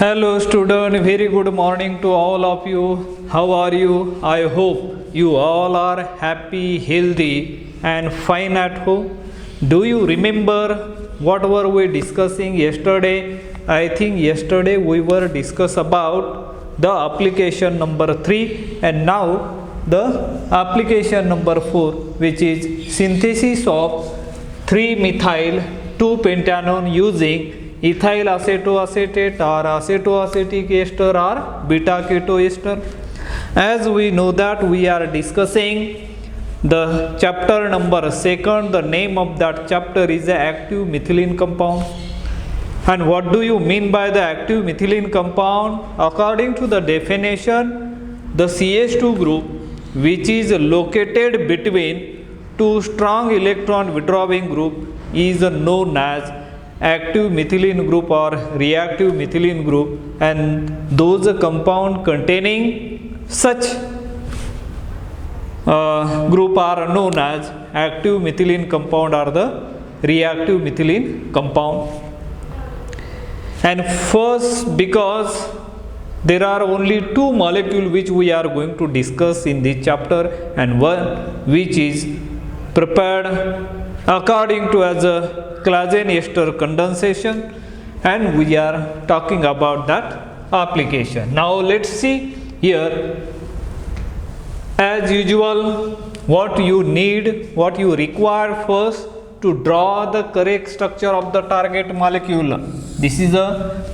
Hello student, very good morning to all of you. How are you? I hope you all are happy, healthy and fine at home. Do you remember what were we discussing yesterday? I think yesterday we were discuss about the application number 3 and now the application number 4, which is synthesis of 3-methyl 2-pentanone using ethyl acetoacetate or acetoacetic ester or beta keto ester. As we know that we are discussing the chapter number 2, the name of that chapter is the active methylene compound. And what do you mean by the active methylene compound? According to the definition, the CH2 group which is located between two strong electron withdrawing group is known as active methylene group or reactive methylene group, and those compound containing such group are known as active methylene compound or the reactive methylene compound. And first, because there are only two molecules which we are going to discuss in this chapter, and one which is prepared according to as a Claisen ester condensation, and we are talking about that application. Now let's see here, as usual, what you need, what you require first to draw the correct structure of the target molecule. This is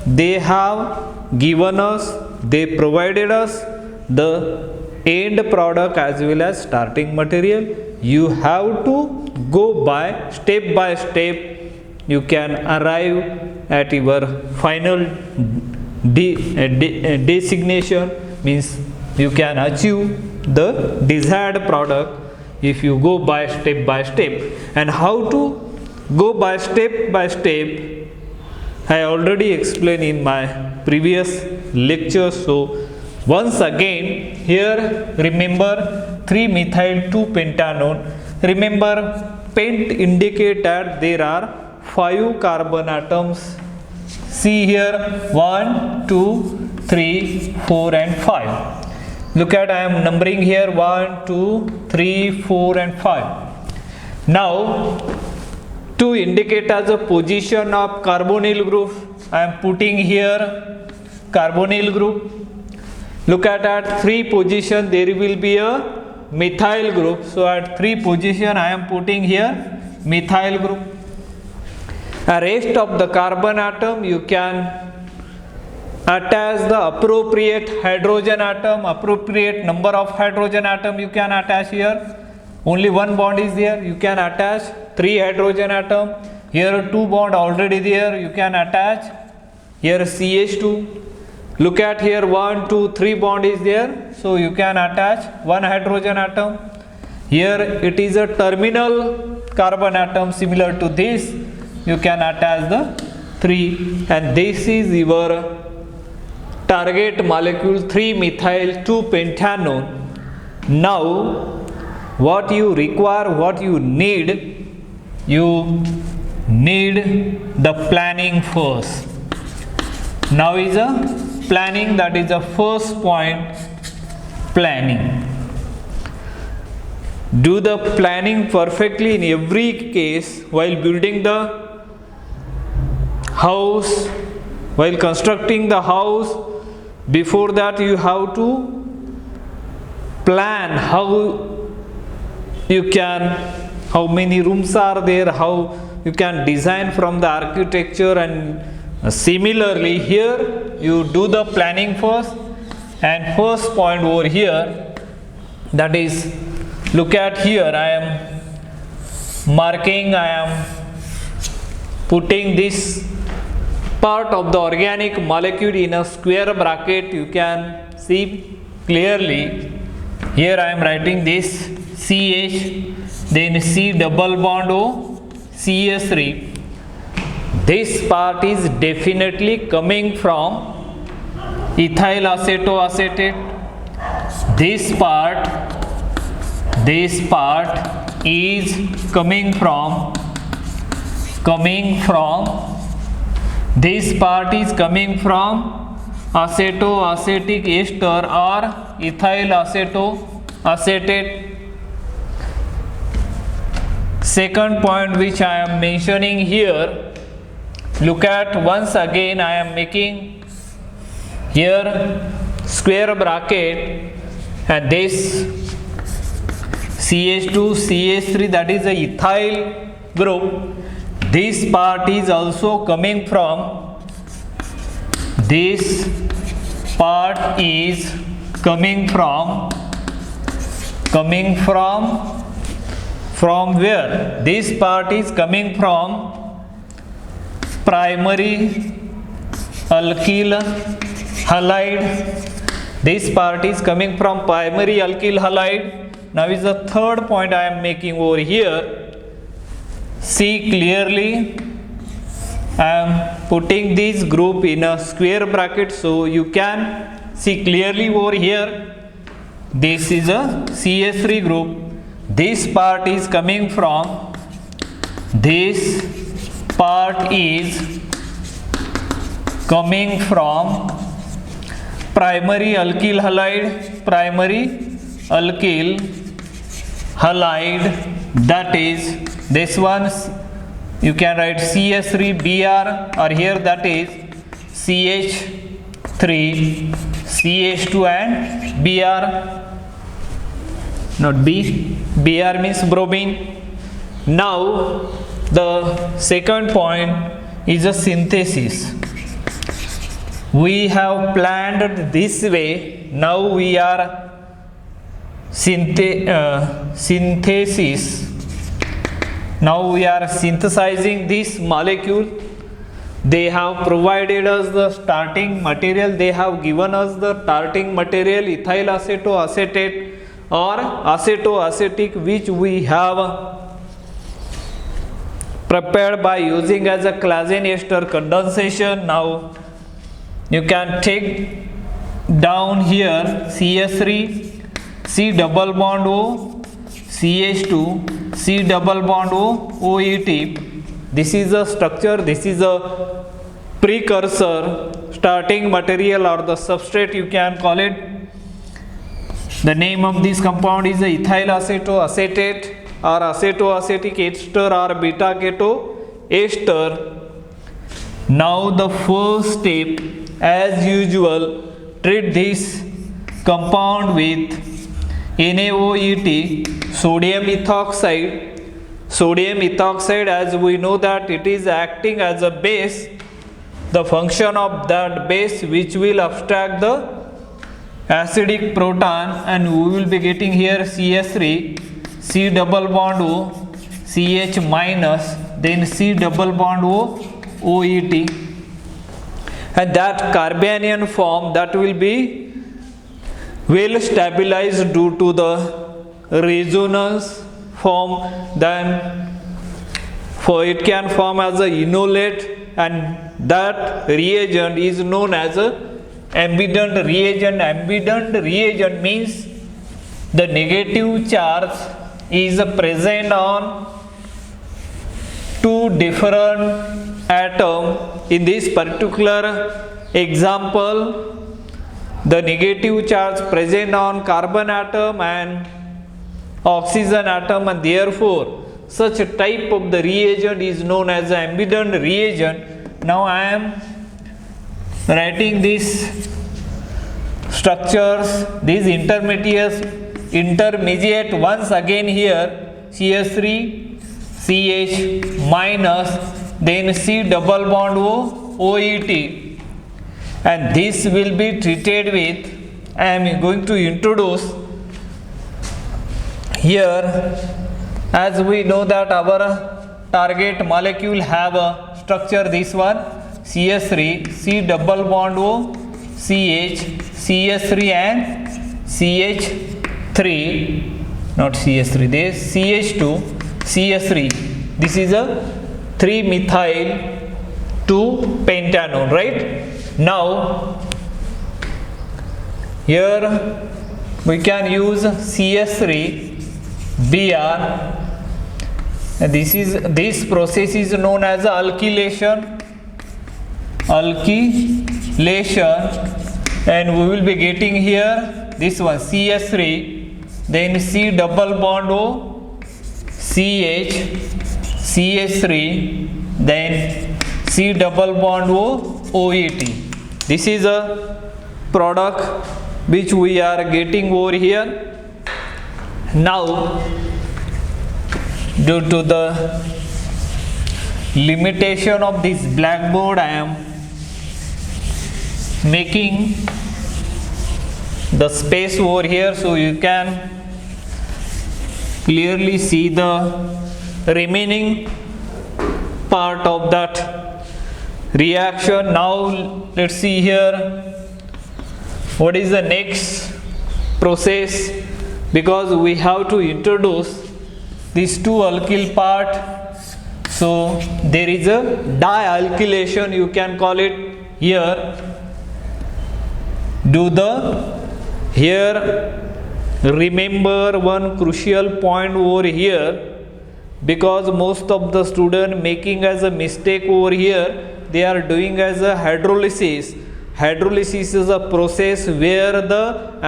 they have given us, they provided us the end product as well as starting material. You have to go by step, you can arrive at your final designation, means you can achieve the desired product if you go by step. And how to go by step, I already explained in my previous lecture. So once again, here remember 3-methyl 2-pentanone. Remember, pent indicate that there are 5 carbon atoms. See here, 1, 2, 3, 4 and 5. Look at, I am numbering here 1, 2, 3, 4 and 5. Now, to indicate as a position of carbonyl group, I am putting here carbonyl group. Look at 3 position, there will be a methyl group. So at 3 position, I am putting here methyl group. A rest of the carbon atom, you can attach the appropriate hydrogen atom, appropriate number of hydrogen atom you can attach here. Only one bond is there, you can attach 3 hydrogen atom. Here 2 bond already there, you can attach. Here CH2. Look at here, 1, 2, 3 bond is there, so you can attach 1 hydrogen atom. Here it is a terminal carbon atom similar to this, you can attach the 3, and this is your target molecule 3-methyl 2-pentanone. Now what you require, what you need the planning first. Now is a planning, that is the first point, planning. Do the planning perfectly in every case while building the house, while constructing the house. Before that you have to plan how many rooms are there, how you can design from the architecture, and similarly here you do the planning first. And first point over here, that is, look at here, I am marking, I am putting this part of the organic molecule in a square bracket. You can see clearly here I am writing this CH, then C double bond O, CH3. This part is definitely coming from ethyl acetoacetate. This part is coming from This part is coming from acetoacetic ester or ethyl acetoacetate. Second point which I am mentioning here, look at once again I am making here square bracket and this CH2 CH3, that is the ethyl group. This part is also coming from, this part is coming from where? This part is coming from primary alkyl halide. This part is coming from primary alkyl halide. Now is the third point I am making over here. See clearly, I am putting this group in a square bracket so you can see clearly over here. This is a CH3 group. This part is coming from, this part is coming from primary alkyl halide, that is this one. You can write CH3Br, or here that is CH3 CH2 and Br, not B. Br means bromine. Now the second point is a synthesis. We have planned this way. Now we are synthesis. Now we are synthesizing this molecule. They have provided us the starting material. They have given us the starting material, ethyl acetoacetate or acetoacetic, which we have prepared by using as a Claisen ester condensation. Now you can take down here CH3 C double bond O, CH2 C double bond O, OET. This is a structure, this is a precursor, starting material or the substrate you can call it. The name of this compound is ethyl acetoacetate or acetoacetic ester or beta keto ester. Now the first step, as usual, treat this compound with NaOET, sodium ethoxide. Sodium ethoxide, as we know that it is acting as a base, the function of that base which will abstract the acidic proton, and we will be getting here CH3 C double bond O, CH minus, then C double bond O, OET, and that carbanion form that will be well stabilized due to the resonance form. Then for it can form as a enolate, and that reagent is known as a ambident reagent. Ambident reagent means the negative charge is present on two different atoms. In this particular example, the negative charge present on carbon atom and oxygen atom, and therefore such a type of the reagent is known as ambident reagent. Now I am writing these structures, these intermediate once again here, CH3 CH minus, then C double bond O, OET, and this will be treated with, I am going to introduce here, as we know that our target molecule have a structure, this one CH3 C double bond O, CH, CH3 and CH3, not CH3, this CH2 CH3. This is a 3-methyl 2-pentanone, right? Now here we can use CH3Br. This process is known as alkylation. and we will be getting here this one CH3, then C double bond O, CH, CH3, then C double bond O, OET. This is a product which we are getting over here. Now, due to the limitation of this blackboard, I am making the space over here so you can clearly see the remaining part of that reaction. Now let's see here what is the next process, because we have to introduce these two alkyl part. So there is a dialkylation, you can call it here. Here remember one crucial point over here, because most of the student making as a mistake over here, they are doing as a hydrolysis. Hydrolysis is a process where the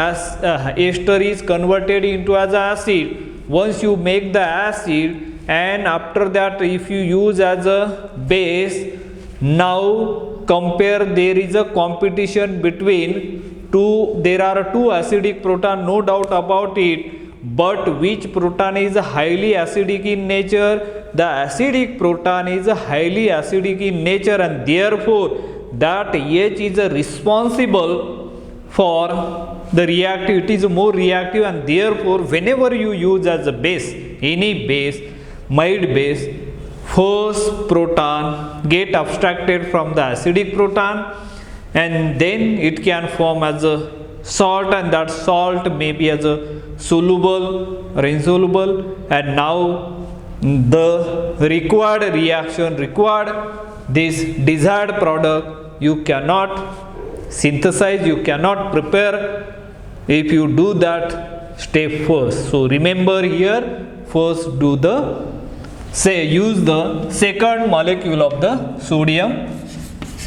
ester is converted into as acid. Once you make the acid, and after that if you use as a base, now compare, there is a competition between two, there are two acidic proton, no doubt about it, but which proton is highly acidic in nature? The acidic proton is highly acidic in nature, and therefore that H is responsible for the reactive, it is more reactive, and therefore whenever you use as a base, any base, mild base, first proton get abstracted from the acidic proton, and then it can form as a salt, and that salt may be as a soluble or insoluble, and now the required reaction, required this desired product you cannot synthesize, you cannot prepare if you do that step first. So remember here, first do the use the second molecule of the sodium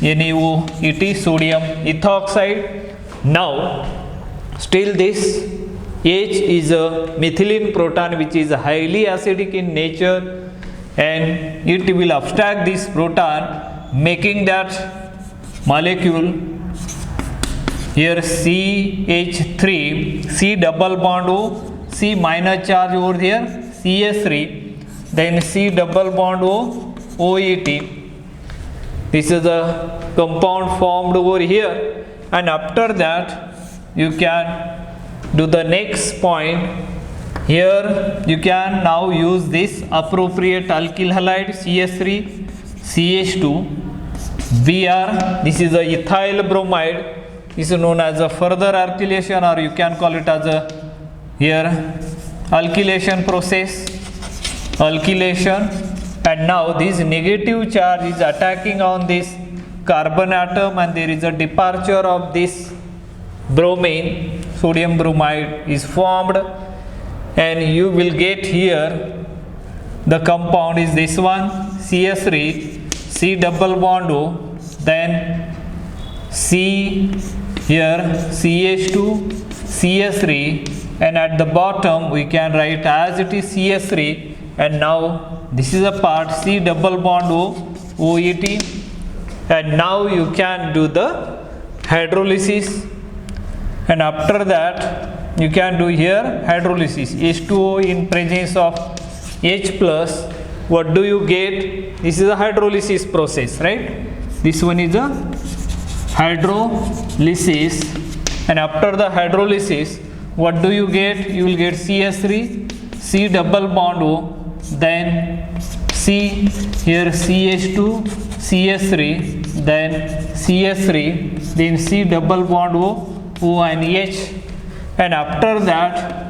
NaOET, sodium ethoxide. Now still this H is a methylene proton which is highly acidic in nature, and it will abstract this proton, making that molecule here CH3, C double bond O, C minus charge over here, CH3, then C double bond O, OET. This is a compound formed over here, and after that you can do the next point. Here you can now use this appropriate alkyl halide CH3, CH2, Br. This is a ethyl bromide. This is known as a further alkylation, or you can call it as a here alkylation process, alkylation. And now this negative charge is attacking on this carbon atom, and there is a departure of this bromine, sodium bromide is formed, and you will get here the compound is this one CH3, C double bond O, then C here CH2, CH3, and at the bottom we can write as it is CH3, and now this is a part C double bond O, OET, and now you can do the hydrolysis, and after that you can do here hydrolysis, H2O in presence of H plus. What do you get? This is a hydrolysis process, right? This one is a hydrolysis, and after the hydrolysis what do you get? You will get CH3, C double bond O, then C here CH2, CH3, then CH3, then C double bond O and H, and after that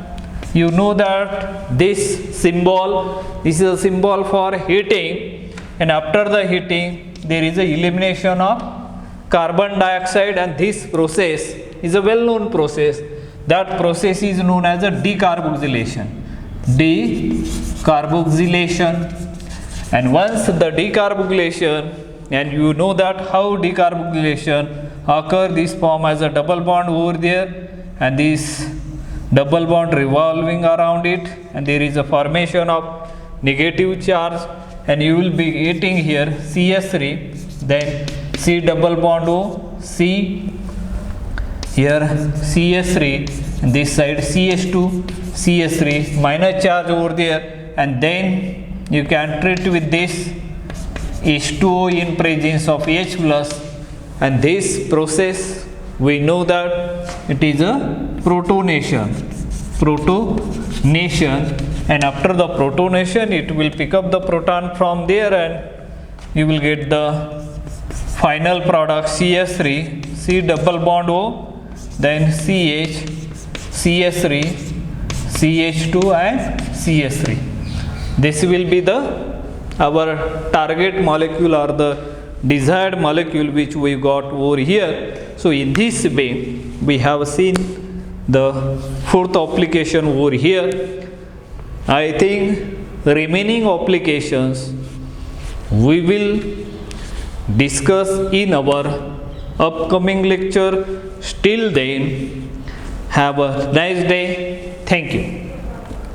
you know that this symbol, this is a symbol for heating, and after the heating there is a elimination of carbon dioxide, and this process is a well known process. That process is known as a decarboxylation. Decarboxylation. And once the decarboxylation, and you know that how decarboxylation, occur, this form as a double bond over there, and this double bond revolving around it, and there is a formation of negative charge, and you will be getting here CS3, then C double bond O, C, here CS3, and this side CS2, CS3, minus charge over there, and then you can treat with this H2O in presence of H plus, and this process we know that it is a protonation, and after the protonation it will pick up the proton from there, and you will get the final product CS3, C double bond O, then CH, CS3, CH2 and CS3. This will be the our target molecule or the desired molecule which we got over here. So in this way we have seen the fourth application over here. I think remaining applications we will discuss in our upcoming lecture. Till then, have a nice day. Thank you.